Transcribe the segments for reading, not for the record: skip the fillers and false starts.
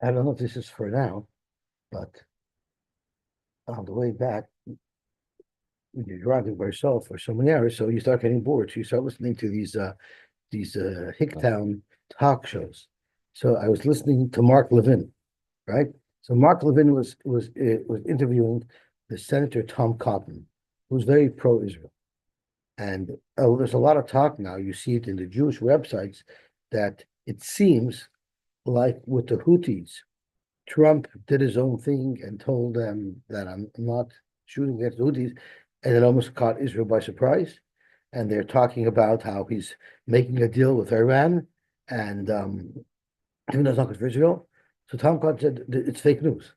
I don't know if this is for now, but on the way back, when you're driving by yourself for so many hours, so you start getting bored. So you start listening to these Hicktown talk shows. So I was listening to Mark Levin, right? So Mark Levin was interviewing the Senator Tom Cotton, who's very pro-Israel. And there's a lot of talk now. You see it in the Jewish websites that it seems like with the Houthis, Trump did his own thing and told them that I'm not shooting against the Houthis, and it almost caught Israel by surprise. And they're talking about how he's making a deal with Iran, and even though it's not good for Israel. So Tom Cotton said it's fake news.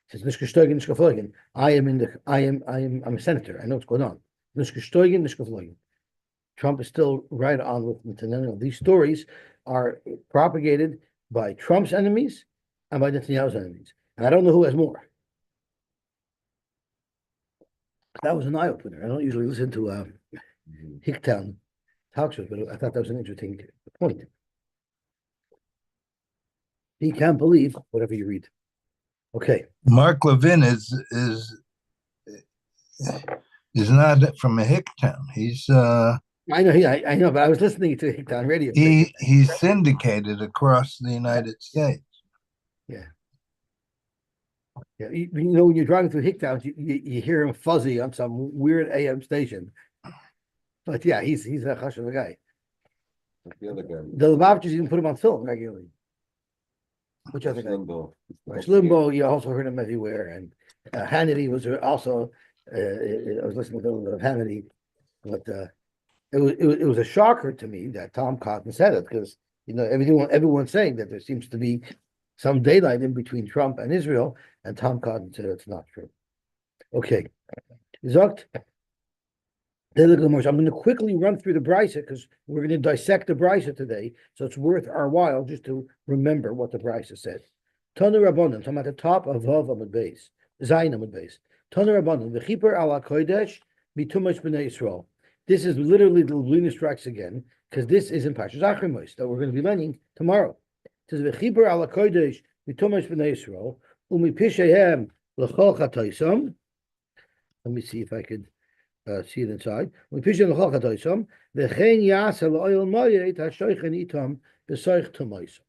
He says, "Nicht gestoigen, nicht geflogen." I'm a senator. I know what's going on. Nicht gestoigen, nicht geflogen. Trump is still right on with Netanyahu. These stories are propagated by Trump's enemies and by Netanyahu's enemies. And I don't know who has more. That was an eye opener. I don't usually listen to Hicktown talk shows, but I thought that was an interesting point. He can't believe whatever you read. Okay. Mark Levin is not from a hick town. I know, I know, but I was listening to Hicktown radio station. He's syndicated across the United States. Yeah. Yeah. You know, when you're driving through Hicktown, you hear him fuzzy on some weird AM station. But yeah, he's a hush of a guy. The other guy. The Lubavitchers even put him on film regularly. Which other guy? Limbo. Rush Limbaugh, you also heard him everywhere. And Hannity was also, I was listening to a little bit of Hannity, but it was a shocker to me that Tom Cotton said it because, you know, everyone's saying that there seems to be some daylight in between Trump and Israel, and Tom Cotton said it's not true. Okay. Zogt. I'm going to quickly run through the Brisa because we're going to dissect the Brisa today. So it's worth our while just to remember what the Brisa said. Tanu Rabbanan, talking at the top of Vav Amud Beis, Zayin Amud Beis. Tanu Rabbanan, V'chiper ala Kodesh, Mitumash B'nai Yisrael. This is literally the Luna strikes again because this is in Parshas Achrimos that we're going to be learning tomorrow. It says V'chiper ala Kodesh, Mitumash B'nai Yisrael, Umi Pishehem L'chol Chatoisam. Let me see if I could see it inside. We push in the Chachatoisam, the Chen Yasel Oil Moyet Hashoichen Itam Besoich Tumoisam.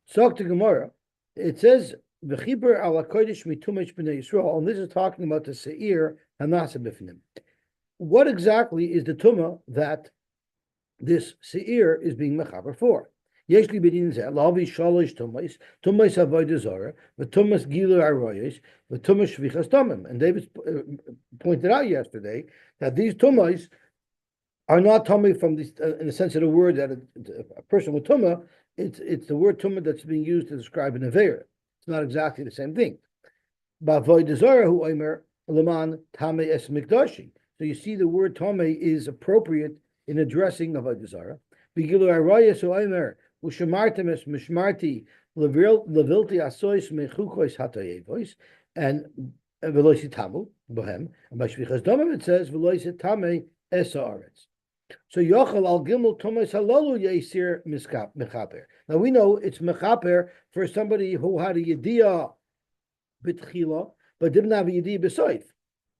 So to Gemara, it says V'chiber ala Kodesh Mitumesh B'nei Yisrael, and this is talking about the Seir Hanasa B'finim. What exactly is the Tumah that this Seir is being mechaber for? Yesh li b'din zeh lavi shalosh tumos avodah zarah v'tumos gilu aroyos v'tumos shvichas tamim. And David pointed out yesterday that these tumos are not tummy from this in the sense of the word that a person with tumah. It's the word tumah that's being used to describe an aveira. It's not exactly the same thing. Ba'avodah zarah hu omer leman tamei es mikdashi. So you see, the word tamei is appropriate in addressing avodah zarah. B'gilu aroyos hu omer. Ushamartemis mishmarti levilti asois mechukos hatayevois and veloisi tamu bohem. And by shvichas domim it says veloisi tame esaaretz. So yochel al gimel tomes halolu yesir mechaper. Now we know it's mechaper for somebody who had a yediyah b'tchila but didn't have a yediyah b'soif.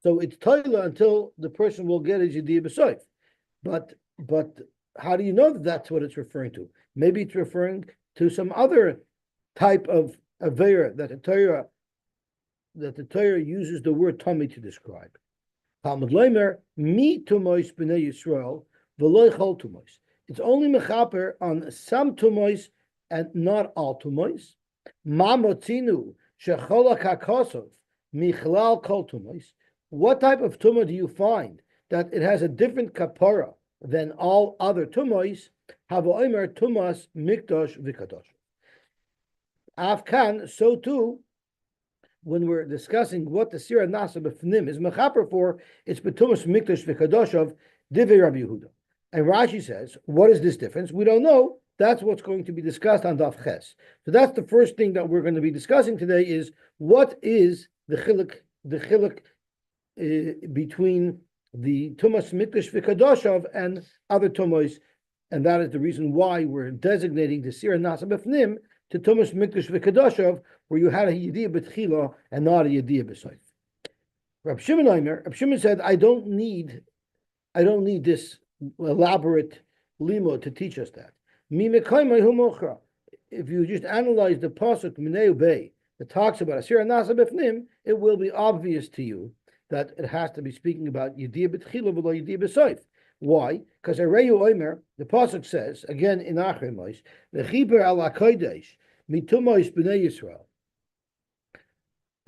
So it's toila until the person will get his yediyah b'soif. But how do you know that that's what it's referring to? Maybe it's referring to some other type of avera that the Torah uses the word tummy to describe. Talmud Leimer mi tumois b'nei Yisrael v'loy chol tumois. It's only mechaper on some tumois and not all tumois. Ma motzinu shecholak hakosov michlal kol tumois. What type of tumah do you find that it has a different kapara than all other tumois? Havoimer tumas mikdosh v'kadosh. Afkan, so too, when we're discussing what the Sira Nasa B'fnim is mechaper for, it's betumas mikdosh v'kadosh of Divei Rabbi Yehuda. And Rashi says, what is this difference? We don't know. That's what's going to be discussed on Daf Ches. So that's the first thing that we're going to be discussing today is what is the chiluk between the tumas mikdosh v'kadosh and other tumos. And that is the reason why we're designating the Sira Nasa B'fnim to Tumas Mikdash V'Kadoshav, where you had a Yediyah B'Tchila and not a Yediyah B'Soif. Rab Shimon said, I don't need this elaborate limo to teach us that. If you just analyze the pasuk Mineu Bey that talks about Asir Nasa B'Fnim, it will be obvious to you that it has to be speaking about Yediyah B'Tchila v'lo Yediyah B'Soif. Why? Because Areyu Omer, the pasuk says again in Achremois, V'chiper al HaKodesh mitumois b'nei Yisrael.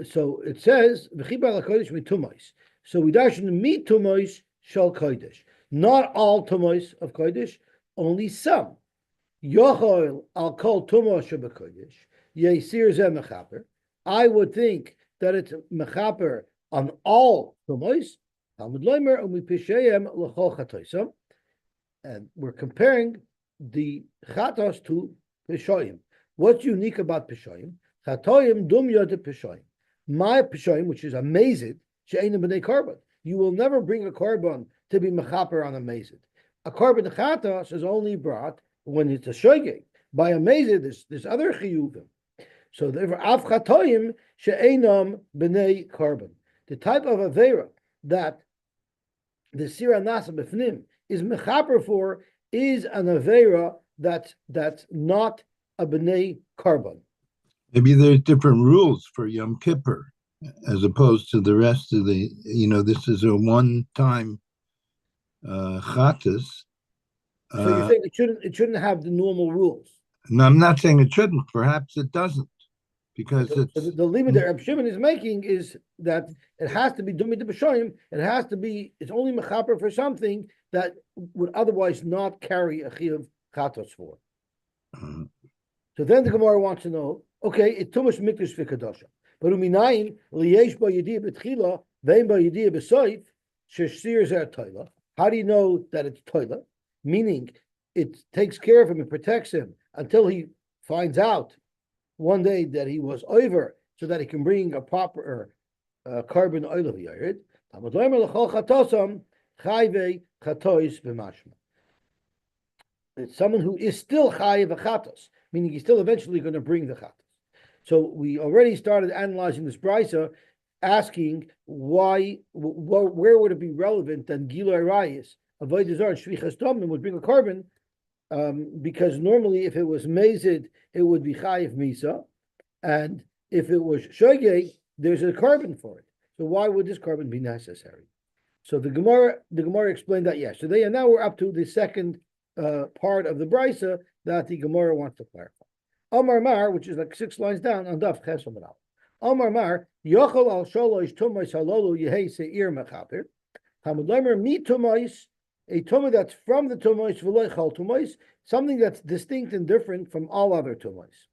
So it says V'chiper al HaKodesh mitumois. So we darshan mitumois shal Kodesh. Not all tumois of Kodesh, only some. Yochol al kol tumo shebekodesh yesir ze mechaper. I would think that it's mechaper on all tumois. Talmud Leimer and we pishayim l'chol chatoisam, and we're comparing the chatos to pishoyim. What's unique about pishoyim? Chatoyim dum yod pishoyim. My pishoyim, which is a mazid, she'enim b'nei korban. You will never bring a korban to be mechaper on a mazid. A korban chatos is only brought when it's a shogeg. By a mazid, there's other chiyuvim. So therefore, av chatoyim she'enam b'nei korban. The type of avera that the Sira Nasa B'Fnim is mechaper for is an avera that's not a b'nei korban. Maybe there's different rules for Yom Kippur as opposed to the rest of the, this is a one-time chatas. So you're saying it shouldn't have the normal rules. No, I'm not saying it shouldn't. Perhaps it doesn't, because So the limit that Reb Shimon is making is that it has to be dummy to b'shoyim. It's only mechaper for something that would otherwise not carry a chiyuv chatos for. So then the Gemara wants to know, okay, it's tumash mikdash v'kadosha, but uminayin liyesh ba yediyah b'tchila vein ba yediyah b'soif sheshir zer toila. How do you know that it's toila? Meaning, it takes care of him and protects him until he finds out one day that he was over, so that he can bring a proper carbon oil of yared. It's someone who is still chayiv v'chatos, meaning he's still eventually going to bring the chatos. So we already started analyzing this brisa, asking where would it be relevant that Gilui Rayis, Avodah Zarah, Shvichas Domim would bring a carbon, because normally if it was mazid, it would be chayiv misa, and if it was shogeg, there's a carbon for it. So why would this carbon be necessary? So the Gemara explained that. Yes. So now we're up to the second part of the brisa that the Gemara wants to clarify. Amar Mar, which is like 6 lines down on Daf Ches Amar. Amar Mar, Yochel al Sholosh Tumois Halolu Yehei Seir Mechaper. Talmud Leimer Mi Tumois, a tumah that's from the tumois v'loy chal tumois, something that's distinct and different from all other tumois.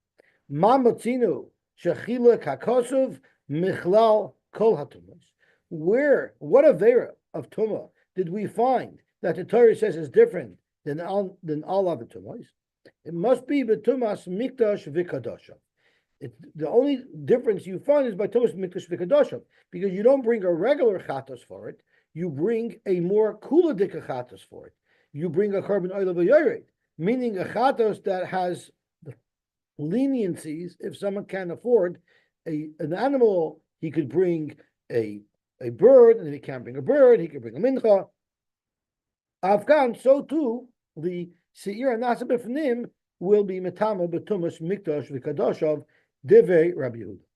Ma motzinu shechila kakosov michlal kol hatumois. What avera of tumah did we find that the Torah says is different than all other tumois? It must be betumas mikdash v'kadosha. The only difference you find is by tumas mikdash v'kadosha, because you don't bring a regular chatos for it. You bring a more kuladik chatos for it. You bring a carbon oil of a yored, meaning a chatos that has leniencies. If someone can't afford an animal, he could bring a bird, and if he can't bring a bird, he could bring a mincha. Afghan, so too, the seir nasa b'fnim will be metama b'tumas mikdash v'kadoshav divrei Rabbi Yehuda.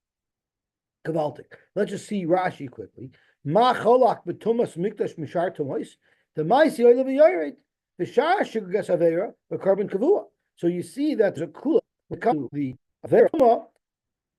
Kavaltik. Let's just see Rashi quickly. Ma cholak betumas mikdash mishar tumois. The ma'isi oil of a yored. The shar shugas avera the carbon kavua. So you see that the kula becomes the avera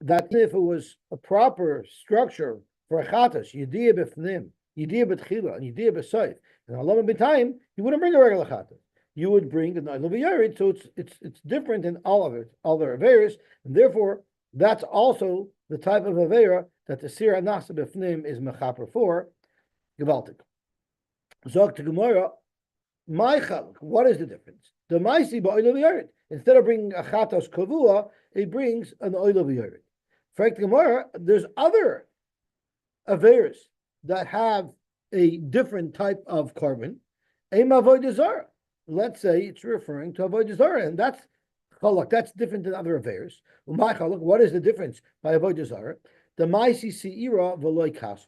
that if it was a proper structure for a chatas, yediyah b'fnim, yediyah b'tchila, and yediyah b'soif, and alam b'tayim, you wouldn't bring a regular chatas. You would bring an oil of a yored. So it's different in all of it, all their averas, and therefore that's also the type of avera that the Sira Nasa B'Fnim is mechaper for. Gewaltig. Zog to Gemara, my chaluk, what is the difference? The Maisi ba'oil of yored. Instead of bringing a chatos kavua, it brings an oil of yored. For Gemara, there's other averas that have a different type of carbon. Avodah Zarah. Let's say it's referring to Avodah Zarah, and that's Chalak, that's different than other affairs. My chalak, what is the difference by avodah zarah? The ma'isi seira v'loy kaspa.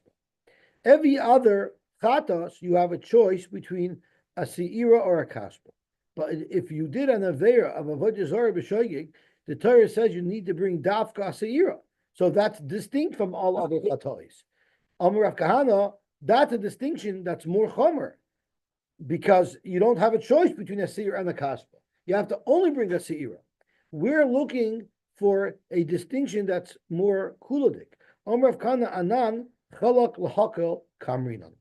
Every other chatos, you have a choice between a seira or a kaspa. But if you did an avera of avodah zarah b'shoyig, the Torah says you need to bring dafka seira. So that's distinct from all other chatos. Amar Rav Kahana, that's a distinction that's more chomer, because you don't have a choice between a seira and a kaspa. You have to only bring a seira. We're looking for a distinction that's more kuladik. Amar Rav Kahana anan chalak l'hakel kamrinan.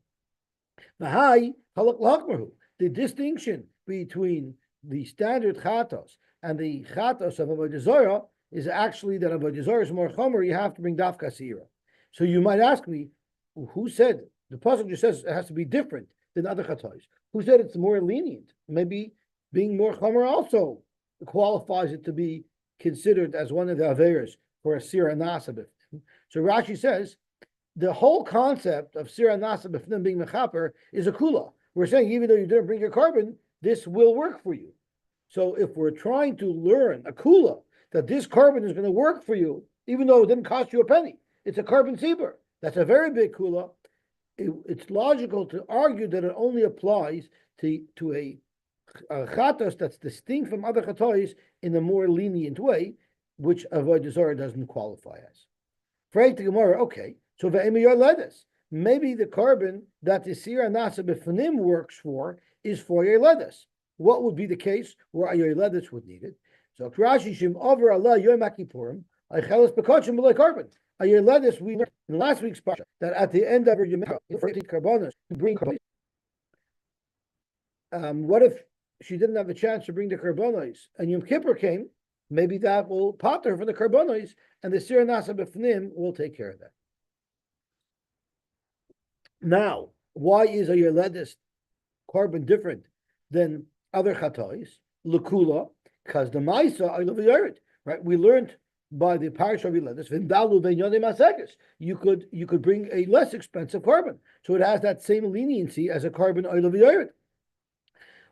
V'hai chalak l'hakmahu. The distinction between the standard chatos and the chatos of avodah zarah is actually that avodah zarah is more chomer. You have to bring dafka seira. So you might ask me, who said the pasuk just says it has to be different than other chatos? Who said it's more lenient? Maybe being more chomer also qualifies it to be considered as one of the averas for a sira nasa b'fnim. So Rashi says the whole concept of sira nasa b'fnim being mechaper is a kula. We're saying even though you didn't bring your carbon, this will work for you. So if we're trying to learn a kula that this carbon is going to work for you, even though it didn't cost you a penny, it's a carbon seber. That's a very big kula. It's logical to argue that it only applies to a chatos that's distinct from other chatos in a more lenient way, which avodah zarah doesn't qualify as. Frag the Gemara, okay, so ledes. Maybe the carbon that the sira nasa b'fanim works for is for ledes. What would be the case where ledes would need it? So Rashi shim over Allah yom kippurim aycheles bekachim b'lei carbon. Ledes, we learned in last week's parsha that at the end of your carbonos, bring. What if she didn't have the chance to bring the carbonos and Yom Kippur came? Maybe that will potter for the carbonos, and the sira nasa b'fnim will take care of that. Now, why is a Ledes carbon different than other chatos? Lekula, because the Maisa I love the right? We learned by the parish of Ledes, Vindalu ben Yodei Masekes. You could bring a less expensive carbon, so it has that same leniency as a carbon I love the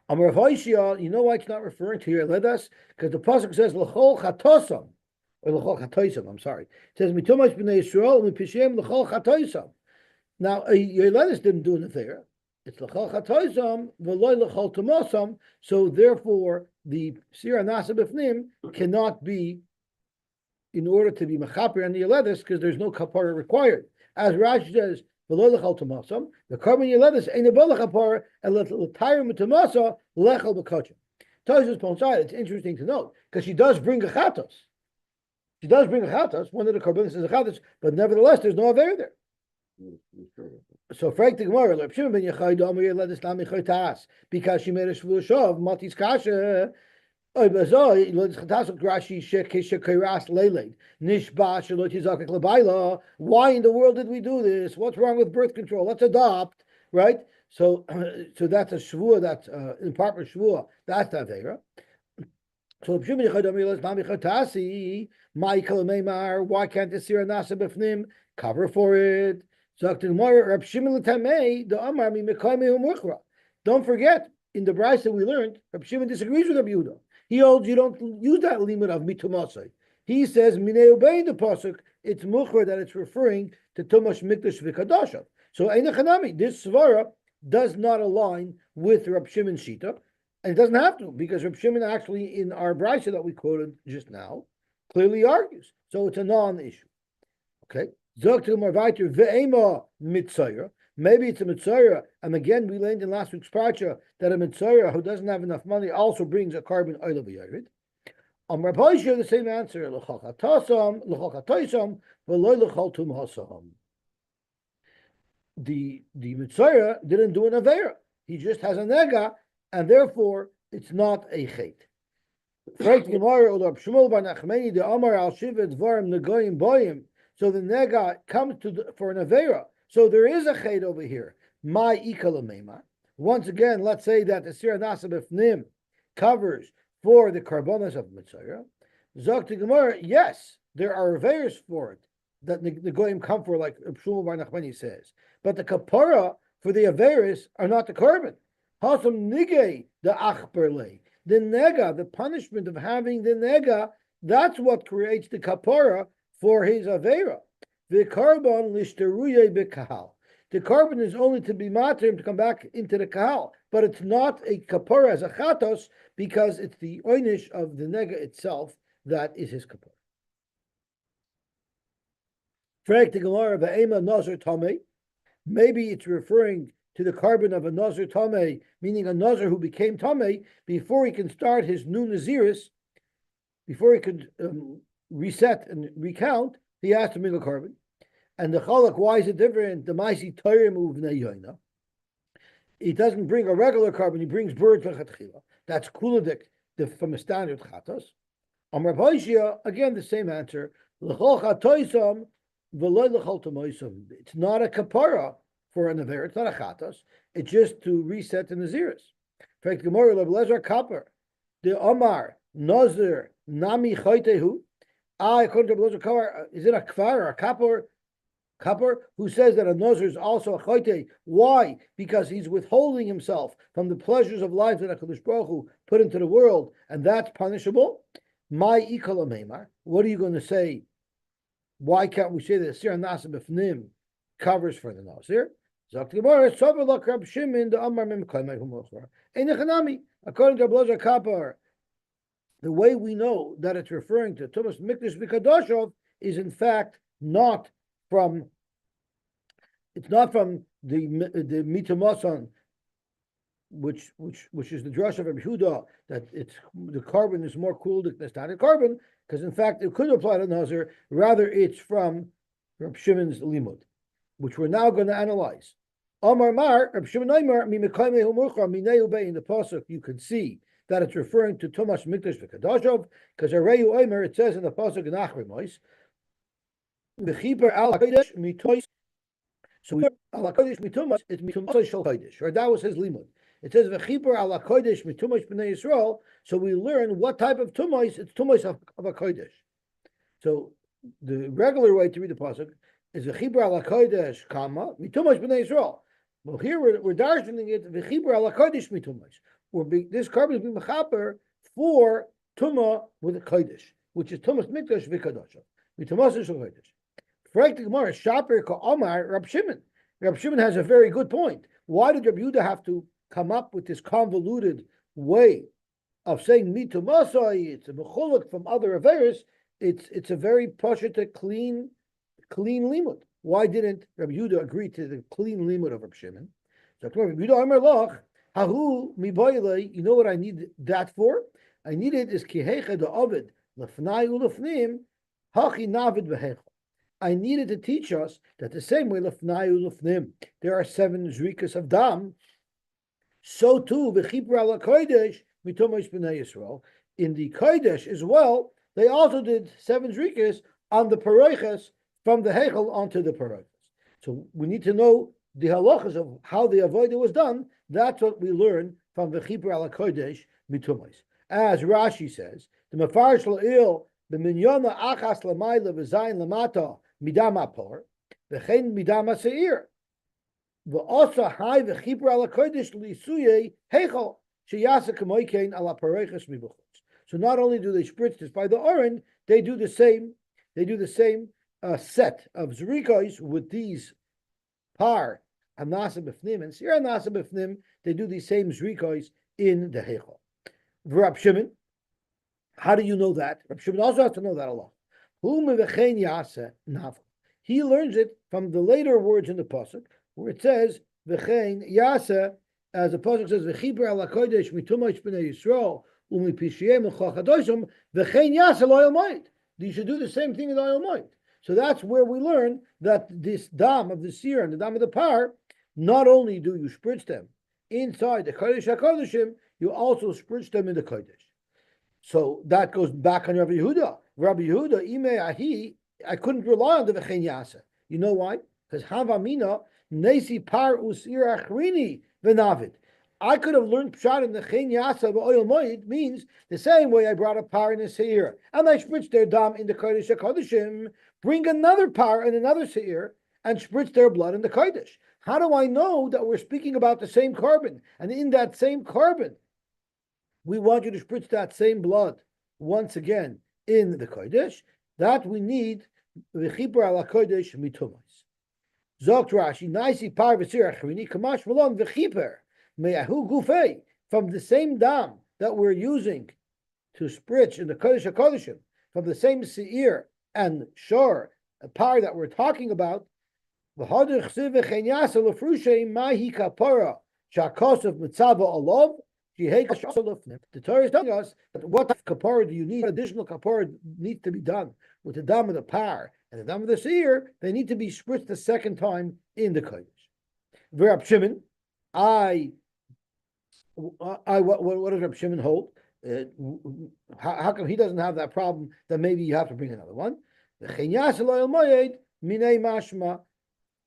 Amar Vaishya, you know why it's not referring to your Ledes? Because the pasuk says l'chol chatosam, or l'chol chatoisam. I'm sorry. It says mitumash b'nei Yisrael u'mipishem l'chol chatoisam. Now, your Ledes didn't do it there. It's l'chol chatoisam v'loy l'chol tomosam. So therefore, the sira nasa b'fnim cannot be in order to be mechaper on the Ledes because there's no kapara required. As Rashi says, the carbon Yeledes ain't a balachapar and l'tayr mitamasa lechel b'kachim. Tosfos points out it's interesting to note because she does bring a chatos. She does bring a chatos. One of the carbonos is a chatos, but nevertheless there's no aver there. So Frank the Gemara, Reb Shimon ben Yochai Amar Yeledes Lami Chaytas because she made a shvuah shav matis kasha. Why in the world did we do this? What's wrong with birth control? Let's adopt, right? So that's a shvuah, that's improper shvuah. That's the avera. So why can't the sira nasa b'fnim cover for it? Don't forget, in the brayso we learned, Reb Shimon disagrees with Reb Yehuda. He holds you don't use that limit of mitumasai. He says minei obeying the pasuk. It's muchra that it's referring to tumash mikdash v'kadasha. So einachanami, this svara does not align with Reb Shimon's shita, and it doesn't have to because Reb Shimon actually in our brayso that we quoted just now clearly argues. So it's a non-issue. Okay, zok to marvaiter ve'ema mitzayra. Maybe it's a mitzayra, and again we learned in last week's parsha that a mitzayra who doesn't have enough money also brings a carbon oil of yared. Amar Paisha, the same answer. L'chol chatasam, l'chol chatoisam, v'loy l'chol tum hasam. The mitzayra didn't do an avera; he just has a nega, and therefore it's not a chet. So the nega comes for an avera. So there is a chet over here. My ikalamema. Once again, let's say that the sira nasa b'fnim covers for the carbonas of mitzayra. Zok to Gemara, yes, there are averos for it that the goyim come for, like Shmuel Bar Nachmani says. But the kapara for the averos are not the carbon. Hasam nigei the achperle. the nega, the punishment of having the nega, that's what creates the kapara for his avera. The carbon lishtaruye bekahal. The carbon is only to be matir to come back into the kahal, but it's not a kapara as a chatos because it's the oynish of the nega itself that is his kapara. Frank the Gemara v'ema nazar tamei. Maybe it's referring to the carbon of a nazar tamei, meaning a nazar who became tamei before he can start his new naziris, before he could reset and recount. He has to bring a carbon. And the chalak, why is it different? The maisi toyim uvnei yoina. He doesn't bring a regular carbon; he brings birds v'chatchila. That's kuladik from a standard chatos. Amar Paishia, again the same answer. L'chol chatoisam v'loy l'chol tamoisam. It's not a kapara for an aver. It's not a chatos. It's just to reset the naziris. In fact, Gemara leblezer kapar. The Amar nazir nami chaytehu. According to Leblezer kapar, is it a kfar or a kapar? Kapar, who says that a nazir is also a chayte. Why? Because he's withholding himself from the pleasures of life that HaKadosh Baruch Hu put into the world, and that's punishable. My ikala meimar. What are you going to say? Why can't we say that Sir Nasa B'fnim covers for the nazir? According to Leblezer kapar, the way we know that it's referring to Tumas Mikdash B'Kadoshov is in fact not from. It's not from the mitamasan, which is the drush of Rabbi Yehuda, that it's the carbon is more cool than the standard carbon, because in fact it could apply to Nazir. Rather, it's from Rabbi Shimon's limud, which we're now going to analyze. Amar Mar, Rabbi Shimon Omer, in the pasuk you can see that it's referring to Tumas Mikdash V'Kadashov, because Areyu Omer, it says in the pasuk in Achrimos, V'chiper al Kodesh mitois. So al Kodesh mitumas, it's mitumas shel Kodesh, or that was his limud. It says V'chiper al Kodesh mitumas b'nei Yisrael. So we learn what type of tumas. It's tumas of a Kodesh. So the regular way to read the pasuk is V'chiper al Kodesh comma mitumas b'nei Yisrael. Well, here we're darshaning it V'chiper al Kodesh mitumas. This carbon is being mechaper for tuma with a kodesh, which is tumas mikdash v'kadosha. Mitumas shel kodesh. Frank the Gemara shaper ka'amar Rab Shimon. Rab Shimon has a very good point. Why did Rabbi Yehuda have to come up with this convoluted way of saying mitumasai? It's a mechulik from other averis. It's a very pashut, clean limud. Why didn't Rabbi Yehuda agree to the clean limud of Rab Shimon? So Rabbi Yehuda Amar Loch. Hahu miboyle, you know what I need that for? I need it is kihecha de ovid lefnai ulefnim hachi navid behechel. I needed to teach us that the same way lefnai ulefnim there are 7 zrikas of dam. So too v'chipur ala kodesh mitomish b'nei Yisrael in the kodesh as well. They also did 7 zrikas on the paroiches from the hechel onto the paroiches. So we need to know the halachas of how the avodah was done. That's what we learn from the Chipur ala Kodesh mitumos. As Rashi says, the Mefarish la'il the minyona achas lamayla v'zayin lamata midam apor v'chein midam aseir v'osa hai v'chipur ala Kodesh li'isuye heichal sheyasa kamoikein ala pareiches mibuchutz. So not only do they spritz this by the oren, they do the same. They do the same set of zrikos with these par. Anasa b'fnim and Sira Anasa b'fnim, they do these same zrikos in the Heichal. Rab Shimon, how do you know that? Rab Shimon also has to know that Allah. He learns it from the later words in the pasuk, where it says v'chein yasa, as the pasuk says v'chiper ala kodesh mitumash b'nei Yisrael u'mipishiyem u'chachadoshim v'chein yasa lo yomait. You should do the same thing in the yomait. So that's where we learn that this dam of the seer and the dam of the par, not only do you spritz them inside the Kodesh HaKodeshim, you also spritz them in the Kodesh. So that goes back on Rabbi Yehuda. Rabbi Yehuda, Ime Ahi, I couldn't rely on the V'chein Yasa. You know why? Because Havamina, Nesi Par Usir Achrini V'navid. I could have learned Pshat in the Chen Yasa V'oil Moed means the same way I brought a par in a Seir, and I spritzed their dam in the Kodesh HaKodeshim, bring another par in another Seir, and spritz their blood in the Kodesh. How do I know that we're speaking about the same carbon? And in that same carbon, we want you to spritz that same blood once again in the kodesh. That we need v'chipur ala kodesh mitumas. Zokt Rashi, naisi par v'sir achrini kamash malon v'chipur me'ahu gufei, from the same dam that we're using to spritz in the kodesh hakodeshim, from the same seir and shor, a par that we're talking about. The Torah is telling us that what kapara do you need? Additional kapara needs to be done with the dam of the par and the dam of the seir. They need to be spritzed the second time in the kodesh. Rab Shimon, what does Rab Shimon hold? How come he doesn't have that problem? That maybe you have to bring another one.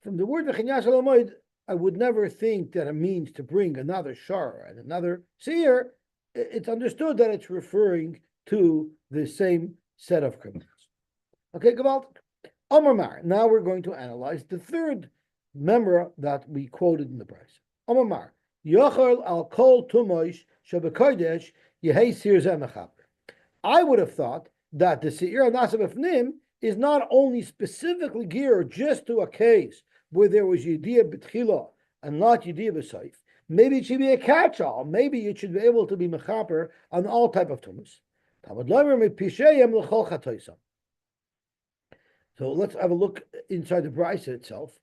From the word v'chinyas al moed, I would never think that it means to bring another shar and another seer. It's understood that it's referring to the same set of criminals. Okay, Gavalt. Omar Mar. Now we're going to analyze the third member that we quoted in the price. Omar Mar. Yochel al kol tumoish shebekodesh yehei sir zemechaper. I would have thought that the seir nasa b'fnim is not only specifically geared just to a case where there was Yediyah B'tchila and not Yediyah B'Saif. Maybe it should be a catch-all. Maybe it should be able to be mechaper on all type of tumas. So let's have a look inside the brisa itself.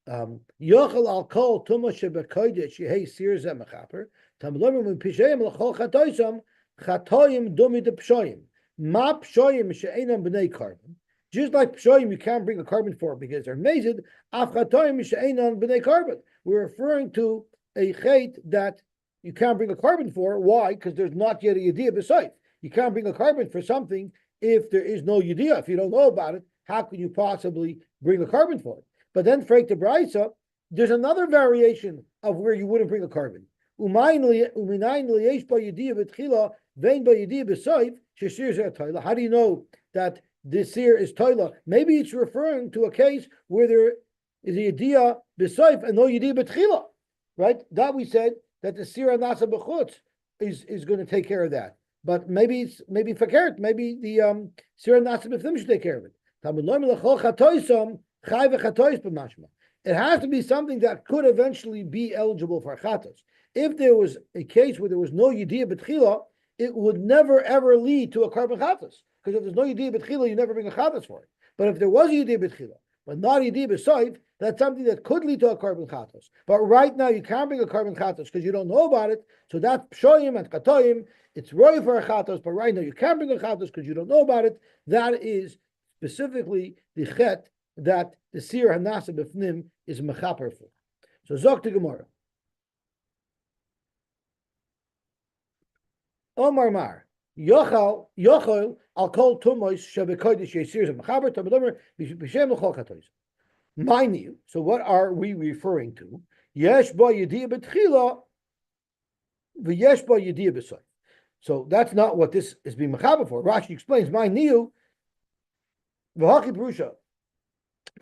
Yochel al kol tumas shebekodesh yehei sir zeh mechaper. Tamalomer mepishayim l'chol chatoisam chatoyim dumi de pshoyim. Ma pshoyim she'enam b'nei carbon. Just like pshoyim, you can't bring a carbon for because they're mazed. Afchatoyim she'enon b'nei carbon. We're referring to a chait that you can't bring a carbon for. Why? Because there's not yet a yediyah b'soif. You can't bring a carbon for something if there is no yediyah. If you don't know about it, how can you possibly bring a carbon for it? But then, freik the brisa, there's another variation of where you wouldn't bring a carbon. How do you know that this seer is toila? Maybe it's referring to a case where there is a yediyah b'soif and no yediyah b'tchila, right? That we said that the seer nasa b'chutz is going to take care of that. But maybe it's fakert. Maybe the seer nasa b'fnim should take care of it. It has to be something that could eventually be eligible for chatos. If there was a case where there was no yediyah b'tchila, it would never ever lead to a carbon chatos. Because if there's no yediyah b'tchila, you never bring a chatos for it. But if there was a yediyah b'tchila, but not yediyah b'soif, that's something that could lead to a carbon chatos. But right now you can't bring a carbon chatos because you don't know about it. So that's pshoyim and chatoyim. It's roy for a chatos, but right now you can't bring a chatos because you don't know about it. That is specifically the chet that the seer hanasa b'fnim is mechaper for. So zok to Gemara. Omar Mar. Yochel al kol tumois shebekodesh yesir mechaber tamedomer b'shem l'chol chatois. Mind you, so what are we referring to? Yesh ba yediyah b'tchila v'yesh ba yediyah b'soif. So that's not what this is being mechaber for. Rashi explains, mind you, v'haki perusha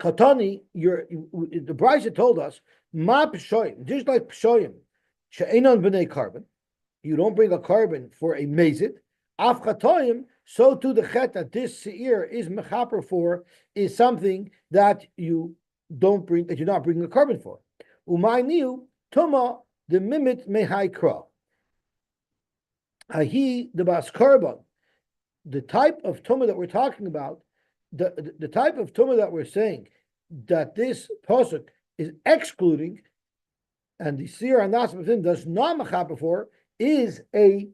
katani. The brisa told us ma pshoyim, just like pshoyim she'enon b'nei carbon. You don't bring a carbon for a mazid. Af chatoyim, so too the chet that this seir is mechaper for is something that you don't bring, that you're not bringing a carbon for. Umayniu tuma the mimit mehai kra. Ahi the bas carbon. The type of tuma that we're talking about, the type of tuma that we're saying that this pasuk is excluding, and the seir anas within does not mechaper for, is a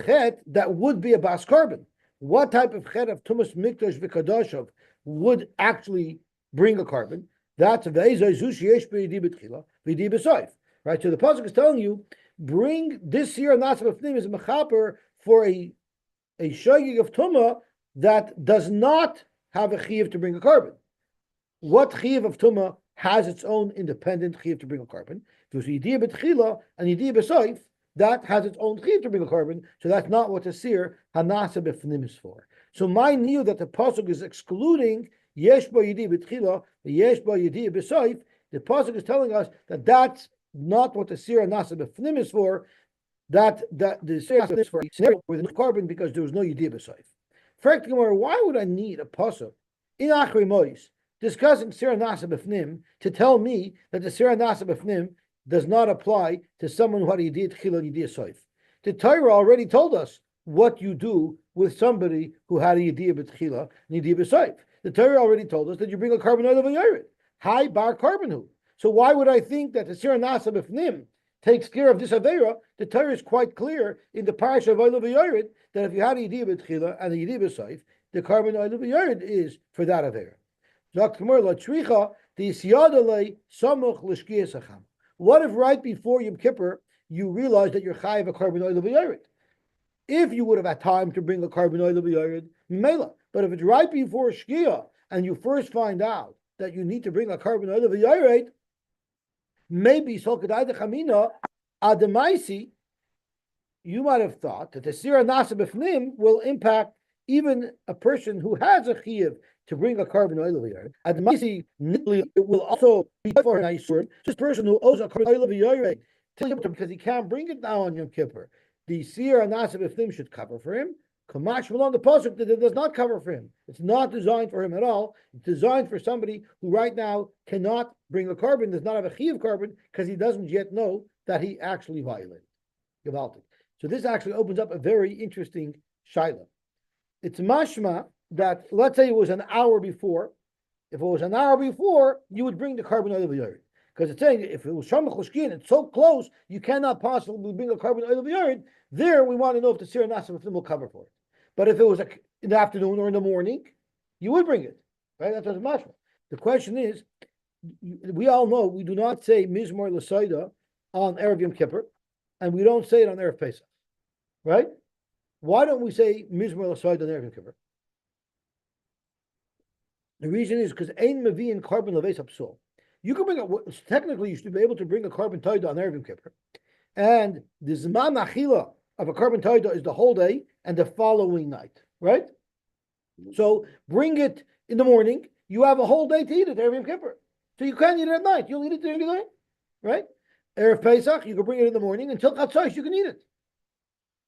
chet that would be a bas carbon. What type of chet of tumas mikdash v'kadoshov would actually bring a carbon? That's ve'ezay zush yesh b'yedi b'tchila v'yedi b'soif. Right. So the pasuk is telling you, bring this year nasa b'fnim is a mechaper for a shogig of tuma that does not have a chiyuv to bring a carbon. What chiyuv of tuma has its own independent chiyuv to bring a carbon? If it was yedi b'tchila and yedi b'soif, that has its own chiyuv to bring a carbon, so that's not what the seer hanasa b'fnim is for. So my knew that the pasuk is excluding yesh ba yedi b'tchila, yesh ba yedi b'soif. The pasuk is telling us that that's not what the seer hanasa b'fnim is for. that the this for a scenario with no carbon because there was no Yediyah B'Soif. Fact Gemara, why would I need a pasuk in Achri Mois discussing Sira Nasa B'Fnim to tell me that the Sira Nasa B'Fnim does not apply to someone who had a Yediyah Tchila and Yediyah Soif? The Torah already told us what you do with somebody who had a Yediyah B'Tchila and Yediyah B'Soif. The Torah already told us that you bring a carbon oil of a Yerid. Hi bar carbon who. So why would I think that the Sira Nasa B'Fnim takes care of this Avera? The Torah is quite clear in the Parasha of Oil of a Yerid that if you had a Yediyah B'Tchila and a Yediyah B'Soif, the carbon oil of a Yerid is for that Avera. What if right before Yom Kippur you realize that you're chayiv a carbon oil of a Yerid? If you would have had time to bring a carbon oil of a Yerid, mela. But if it's right before Shkia and you first find out that you need to bring a carbon oil of a Yerid, maybe Solkadai de Chamina Ademaisi, you might have thought that the Sira Nasa B'Fnim will impact even a person who has a chiyuv to bring a carbon oil of a Yerid. Ademaisi, it will also be for an Aisur. This person who owes a carbon oil of a Yerid because he can't bring it now on Yom Kippur, the Sira Nasa B'Fnim should cover for him. Kamash along the pasuk that it does not cover for him. It's not designed for him at all. It's designed for somebody who right now cannot bring a carbon, does not have a chiyuv carbon, because he doesn't yet know that he actually violated. So this actually opens up a very interesting shaila. It's mashma that, let's say it was an hour before. If it was an hour before, you would bring the carbon oil of a Yerid. Because it's saying if it was Shamach L'Shkin, it's so close, you cannot possibly bring a carbon oil of a Yerid. There, we want to know if the Sira Nasa B'Fnim will cover for it. But if it was in the afternoon or in the morning, you would bring it. Right? That's what's mashma. The question is, we all know we do not say Mizmor L'Saida on Erev Yom Kippur, and we don't say it on Erev Pesach. Right? Why don't we say Mizmor L'Saida on Erev Yom Kippur? The reason is because Ein Mevi'in Carbon Leves Hapsul. You can bring technically you should be able to bring a carbon taida on Erev Yom Kippur. And the Zman Achila of a carbon taida is the whole day and the following night, right? So bring it in the morning, you have a whole day to eat it, Erev Yom Kippur. So you can't eat it at night, you'll eat it during the night, right? Erev Pesach, you can bring it in the morning, until Chatzos you can eat it.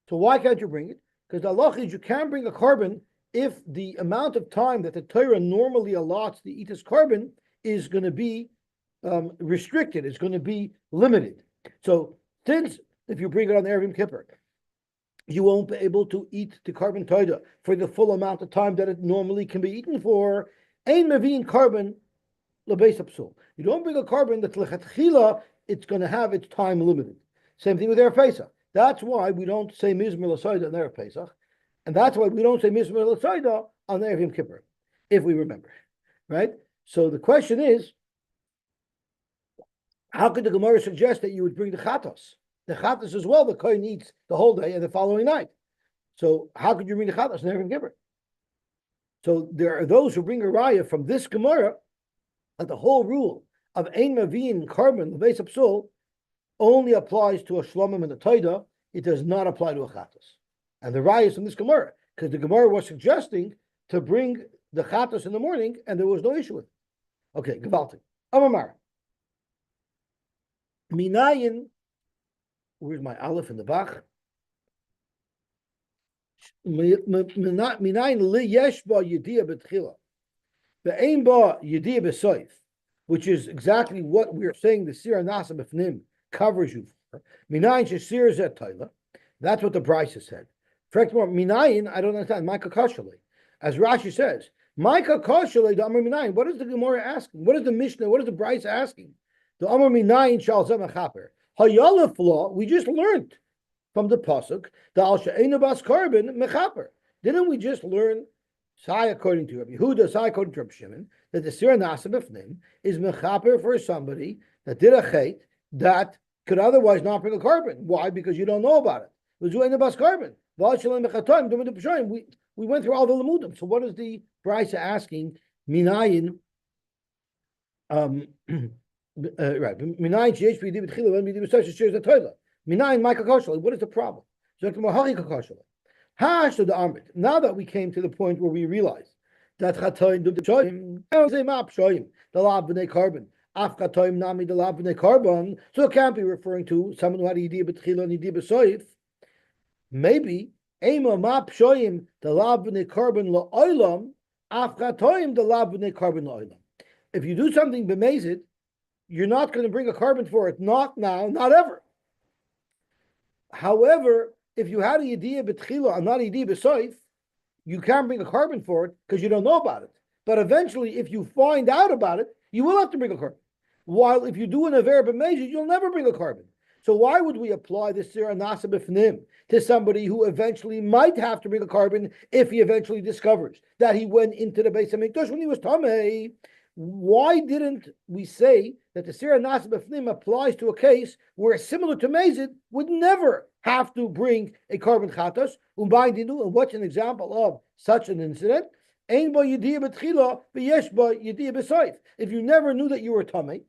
So why can't you bring it? Because the halach is you can't bring a carbon if the amount of time that the Torah normally allots the eatus carbon is going to be restricted, it's going to be limited. So since if you bring it on Erev Yom Kippur, you won't be able to eat the carbon taida for the full amount of time that it normally can be eaten for. Ein Mevi'in carbon lebeis hapsul. You don't bring a carbon that's lechatchila, it's going to have its time limited. Same thing with Erev Pesach. That's why we don't say Mizmor L'Saida on Erev Pesach, and that's why we don't say Mizmor L'Saida on Erev Yom Kippur, if we remember, right? So the question is, how could the Gemara suggest that you would bring the chatos? The chatos as well, the kohen eats the whole day and the following night. So how could you bring the chatos on Erev Yom Kippur? So there are those who bring a raya from this Gemara that the whole rule of Ein Mevi'in carbon lebeis hapsul only applies to a shlomim and a taida. It does not apply to a chatos. And the raya is from this Gemara, because the Gemara was suggesting to bring the chatos in the morning, and there was no issue with it. Okay, Gavalti. Amamar. Minayin, where's my aleph in the Bach? Minayin li yesh ba yediyah betchila. Ve'ein ba yediyah b'soif, which is exactly what we're saying the Sira Nasa B'Fnim covers you for. Minayin shesir zet taila. That's what the Brisa said. Minayin, I don't understand. Micah Kashale. As Rashi says, Micah Kashale, the Amar Minayin. What is the Gemara asking? What is the Mishnah? What is the Brisa asking? The Amar Minayin shal zeh mechaper. Hayalef law, we just learned from the pasuk the al she'ena bas carbon mechaper. Didn't we just learn, Sai according to Rabbi Yehuda, Sai according to Rabbi Shimon, that the Sira Nasa B'Fnim is mechaper for somebody that did a chait that could otherwise not bring a carbon. Why? Because you don't know about it. We went through all the lemudim. So what is the Brisa asking? Minayin, right? Minayin sheyesh b'yedi b'tchila when b'yedi b'soif shesheres the toilet. Minayin ma'ika kosher. What is the problem? Now that we came to the point where we realized that the law of b'nei carbon Afkatoim nami de lavne carbon. So it can't be referring to someone who had Yediyah b'tchila and Yediyah b'soif. Maybe Ema ma pshoyim the lavne carbon la'olam. Afkatoim the lavne carbon la'olam. If you do something b'mezid, you're not going to bring a carbon for it. Not now, not ever. However, if you had a Yediyah b'tchila and not a Yediyah b'soif, you can't bring a carbon for it because you don't know about it. But eventually, if you find out about it, you will have to bring a carbon. While if you do an aver b'mezid, you'll never bring a carbon. So why would we apply the sira nasa b'fnim to somebody who eventually might have to bring a carbon if he eventually discovers that he went into the Beis Hamikdash when he was tamei? Why didn't we say that the sira nasa b'fnim applies to a case where, similar to mezid, would never have to bring a carbon chatos? And what's an example of such an incident? If you never knew that you were tamei,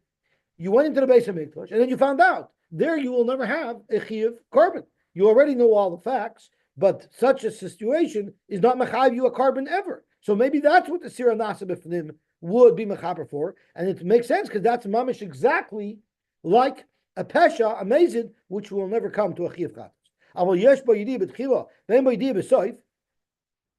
you went into the Beis Hamikdash, and then you found out. There you will never have a chiyuv carbon. You already know all the facts, but such a situation is not mechayiv you a carbon ever. So maybe that's what the sira nasa b'fnim would be mechaper for, and it makes sense because that's mamish exactly like a pesha, a mezid, which will never come to a chiyuv chatos. Aval yesh bo yediyah b'tchila, ve'en bo yediyah b'soif,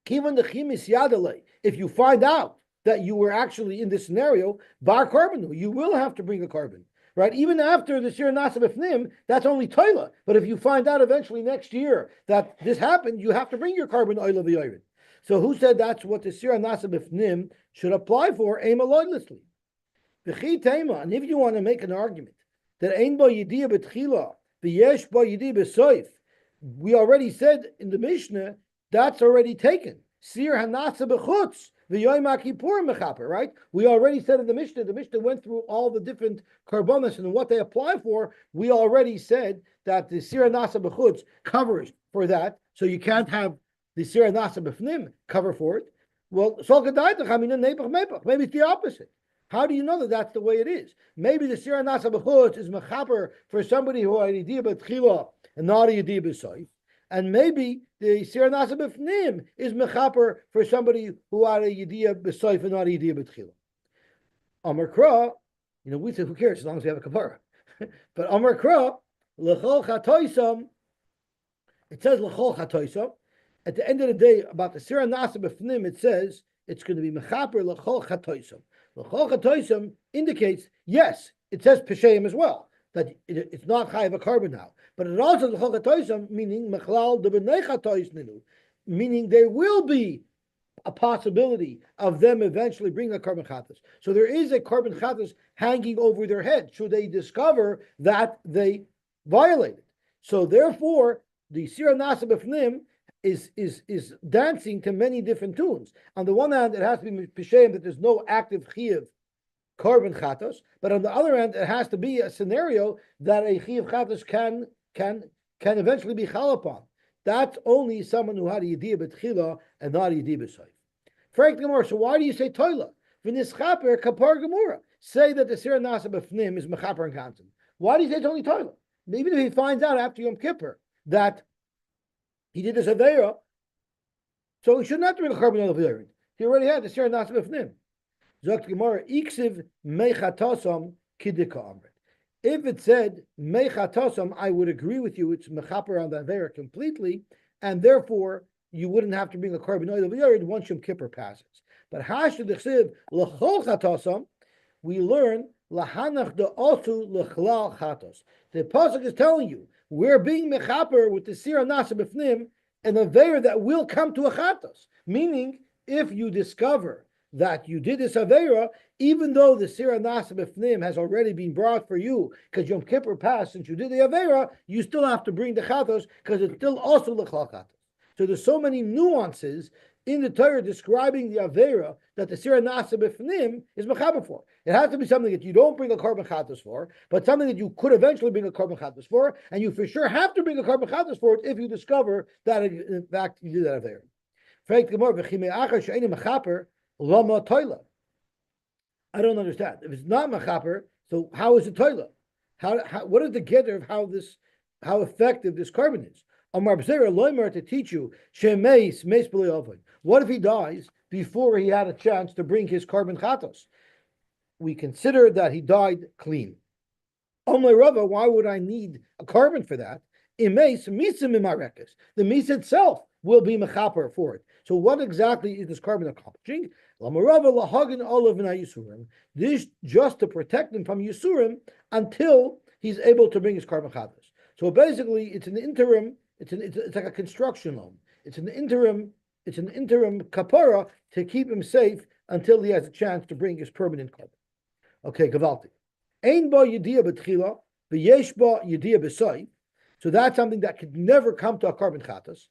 kivan the chimis yadalei. If you find out that you were actually in this scenario, bar carbon, you will have to bring a carbon. Right, even after the sira nasa b'fnim, that's only toila. But if you find out eventually next year that this happened, you have to bring your carbon oila v'yoyrin. So who said that's what the sira nasa b'fnim should apply for? Ema loylessly. V'chi tema. And if you want to make an argument that ein bo yediyah b'tchila v'yesh bo yediyah b'soif, we already said in the Mishnah that's already taken. Sir hanasa b'chutz. Right? We already said in the Mishnah went through all the different karbonos and what they apply for. We already said that the sira nasa b'chutz covers for that, so you can't have the sira nasa b'fnim cover for it. Well, maybe it's the opposite. How do you know that that's the way it is? Maybe the sira nasa b'chutz is mechaper for somebody who had a yediyah b'tchila and not a yediyah b'soif. And maybe the sira nasa b'fnim is mechaper for somebody who had a yediyah b'soif and not a yediyah b'tchila. Amar Kra, we say who cares as long as we have a kapara. But Amar Kra, l'chol chatoisam, it says l'chol chatoisam. At the end of the day, about the sira nasa b'fnim, it says it's going to be mechaper l'chol chatoisam. L'chol chatoisam indicates, yes, it says pesheim as well, that it's not chayav a carbon now. But it also is chol meaning mechlal de b'nei chatois ninu, meaning there will be a possibility of them eventually bringing a carbon chatos. So there is a carbon chatos hanging over their head should they discover that they violated. So therefore, the sira nasa b'fnim is dancing to many different tunes. On the one hand, it has to be pisheim that there's no active chiyuv carbon chatos, but on the other hand, it has to be a scenario that a chiyuv chatos can eventually be chal upon. That's only someone who had a yediyah b'tchila and not a yediyah b'soif. Frank Gemara, so why do you say toila? V'nischaper kapar gemura. Say that the sira nasa b'fnim is mechaper and kanton. Why do you say it's only toila? Even if he finds out after Yom Kippur that he did this aveira, so he shouldn't have to bring a carbon of the He already had the sira nasa b'fnim. Zokt Gemara, iksiv mechatosam kidika amrit. If it said mechatosam, I would agree with you. It's mechaper on the aveira completely, and therefore you wouldn't have to bring a carbon oil of the once Yom Kippur passes. But hashad dechsiv l'chol chatosam, we learn lahanach de osu l'chlal chatos. The pasuk is telling you we're being mechaper with the sira nasa b'fnim an aveira that will come to a chatos. Meaning, if you discover that you did this aveira, even though the sira nasa b'fnim has already been brought for you because Yom Kippur passed since you did the aveira, you still have to bring the chatos because it's still also l'chlal chatos. So there's so many nuances in the Torah describing the Aveira that the Sira Nasa B'fnim is mechaber for. It has to be something that you don't bring a carbon chatos for, but something that you could eventually bring a carbon chatos for, and you for sure have to bring a carbon chatos for it if you discover that in fact you did that Aveira. I don't understand. If it's not mechaper, so how is it toila? What is the getter of how effective this carbon is? Amar B'Seira Loimer to teach you shemeis meis b'li. What if he dies before he had a chance to bring his carbon chatos? we consider that he died clean. Omle Rava, why would I need a carbon for that? Imes misim imarekes. The mis itself will be mechaper for it. So what exactly is this carbon accomplishing? Lamarava lahagan olav yisurim. This just to protect him from yisurim until he's able to bring his carbon chatas. So basically, it's an interim. It's like a construction loan. It's an interim kapara to keep him safe until he has a chance to bring his permanent carbon. Okay, gavalti. Ein ba yediyah betchila, v'yesh ba yediyah b'sayf. So that's something that could never come to a carbon chatas.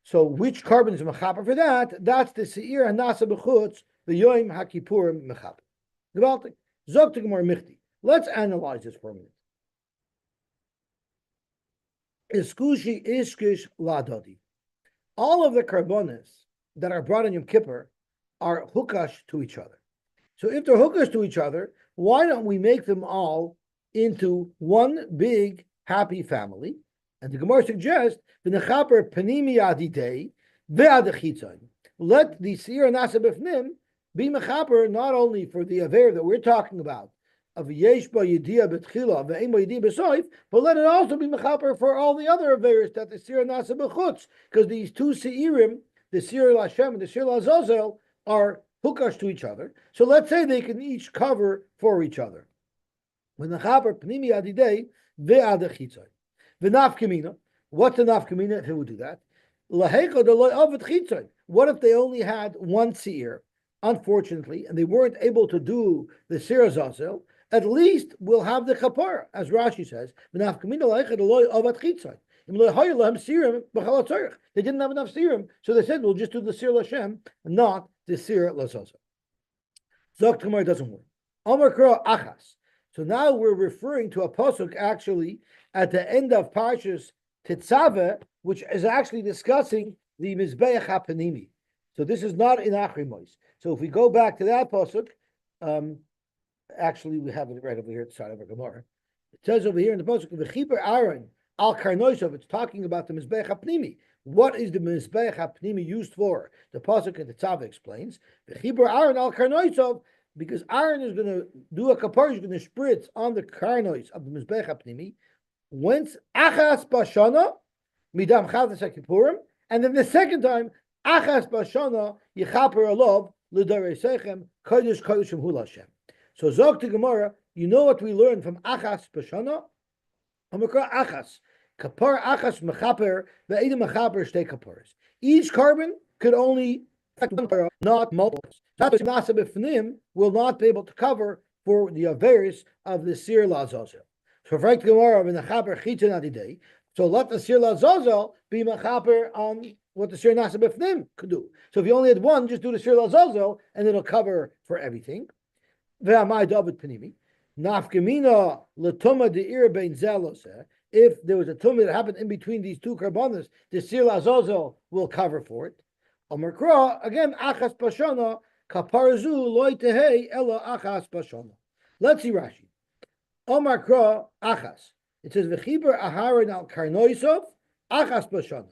So which carbon is mechaper for that? That's the seir hanasa b'chutz v'yoim hakipurim mechaper. Gavalti. Zok to gemar michti. Let's analyze this for a minute. Iskushi ishkish ladodi. All of the carbonas that are brought in Yom Kippur are hukash to each other. So if they're hukash to each other, why don't we make them all into one big happy family? And the Gemara suggests v'nechaper panimi adidei ve'adechitzon. Let the seir nasa b'fnim be mechaper not only for the aver that we're talking about of yesh ba yediyah betchila ve'ein ba yediyah b'soif, but let it also be mechaper for all the other avers that the seir nasa b'chutz, because these two seirim, the seir l'Hashem and the seir l'Azazel, are hukash to each other. So let's say they can each cover for each other. When the chaper pnimi adidei ve'adechitzon. V'nafkamina. What's the nafkamina if he would do that? Laheka deloy avet chitzon. What if they only had one seir, unfortunately, and they weren't able to do the seir azazel? At least we'll have the kapara, as Rashi says. V'nafkamina laheka deloy avet chitzon. They didn't have enough serum, so they said we'll just do the seir l'Hashem, not the seir l'Azazel. Zok Tamar doesn't work. Amar Kra Achas. So now we're referring to a pasuk actually at the end of Parshas Tetzaveh, which is actually discussing the Mizbeach HaPanimi. So this is not in Achrimos. So if we go back to that pasuk, actually we have it right over here at the side of our Gemara. It says over here in the pasuk, V'chiper Aaron Al Karnoisov, it's talking about the Mizbeach HaPnimi. What is the Mizbeach HaPnimi used for? The pasuk in the Tzava explains, V'chiper Aaron Al Karnoisov, because Aaron is going to do a kapar, he's going to spritz on the karnois of the Mizbeach HaPnimi. Whence Achas Bashana, Midam Chatas HaKippurim, and then the second time, Achas Bashana, Yechaper Alav, L'darei Sechem, Kodesh Kodeshim Hu L'Hashem. So Zog to Gemara, you know what we learned from Achas Bashana? Amakra Achas. Kapar Achas Mechaper, Ve'edim Mechaper Shtei Kaparas. Each carbon could only affect one kapara, not multiples. That's why Nasa B'fnim will not be able to cover for the averis of the Seir L'Azazel. So for Gemara, V'nechaper Chitzon Adidei. So let the Seir L'Azazel be Mechaper on what the Seir Nasa B'fnim could do. So if you only had one, just do the Seir L'Azazel and it'll cover for everything. Ve'amai David Panimi. Nafkamina Latuma De'ir Bein Zeloseh. If there was a tumah that happened in between these two carbonas, the Seir L'Azazel will cover for it. Amarkra, again, Achas Pashana, Kaparazu Loi Tehei Ella Achas Pashana. Let's see Rashi. Amarkra Achas. It says V'chiber Aharon Al Karnoisov, Achas Pashana.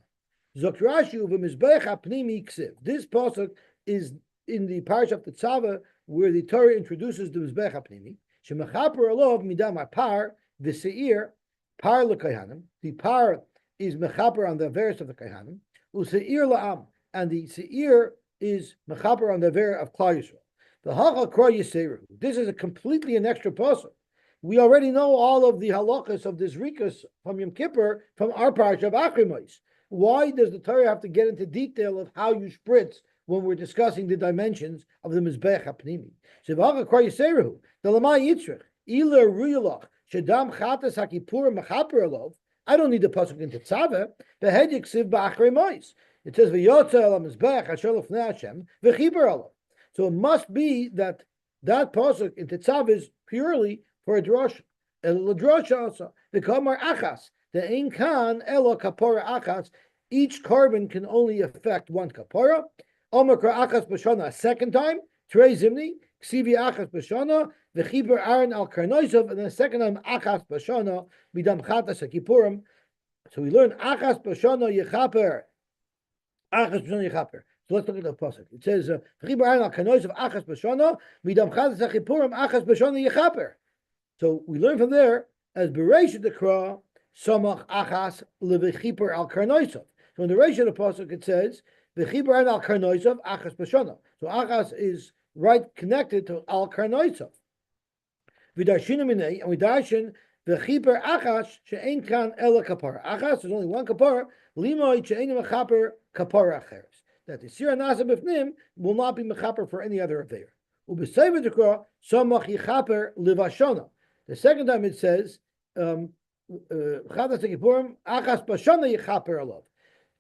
Zok Rashi Uv'mizbeach HaPnimi Ksiv. This pasuk is in the parish of the Tzava, where the Torah introduces the Mizbeach HaPnimi. Shemechaper Alov Midam HaPar, the Seir, Par LeKayhanim. The Par is Mechaper on the verse of the Kayhanim. U'Seir La'am. And the Seir is Mechaper on the verse of Klal Yisrael. The Hacha Kro Yiseru. This is a completely an extra pasuk. We already know all of the halachas of this rikas from Yom Kippur from our parish of Achrimos. Why does the Torah have to get into detail of how you spritz when we're discussing the dimensions of the Mizbeach HaPnimi? So Hacha Kro Yiseru. The Lamai Yitzrich. Ila Ruyalach. Shadam Chatas HaKippur Mechaper Alov. I don't need the pasuk into Tzaveh. Behedik Siv Ba'Achrimos. It says v'yotza el hamizbeach asher lefnei Hashem v'chiber alav. So it must be that pasuk in Tetzav is purely for a drosh. El drosh also the kamar achas the ein kan elo kapora achas. Each carbon can only affect one kapora. Omakra achas b'shana a second time. Trei zimni ksivi achas b'shana v'chiber Aaron al karnoisov, and then the second time achas b'shana midam chatas hakipurim. So we learn achas b'shana yechaper. Achas b'shana yechaper. So let's look at the pasuk. It says, "V'chibar al kanois of achas b'shana midam chazas hachipurim achas b'shana yechaper." So we learn from there as Bereishit the Kra Samach Achas leVechiper al Karnoisov. So in the Reish of the pasuk it says Vechiper al Karnoisov Achas b'shana. So Achas is right connected to al Karnoisov. V'darshinim minei, and we darshin Vechiper Achas she'ein kan ela kapara. Achas is only one kapara. Limoy she'ein mechaper kapara acheres. That the Sira Nasa B'fnim will not be mechaper for any other affair. Ubesayver the Kra Samach Yechaper Livashana. The second time it says, "Chadas Kipurim Achas Bashana Yechaper Alav."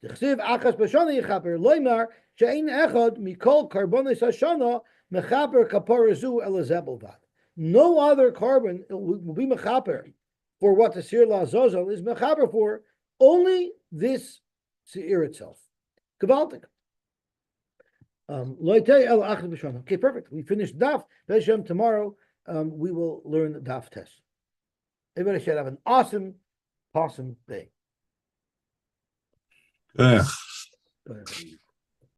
The Chsiv Achas Bashana Yechaper Loimar Shein Echad Mikol Karbonis Hashana Mechaper Kaparazu Elazebelvad. No other carbon will be mechaper for what the Sir Lazazel is mechaper for. Only this Seir itself. Gewaltig. Okay, perfect. We finished Daf. Beshem tomorrow. We will learn the Daf test. Everybody should have an awesome day. Yeah. Go ahead.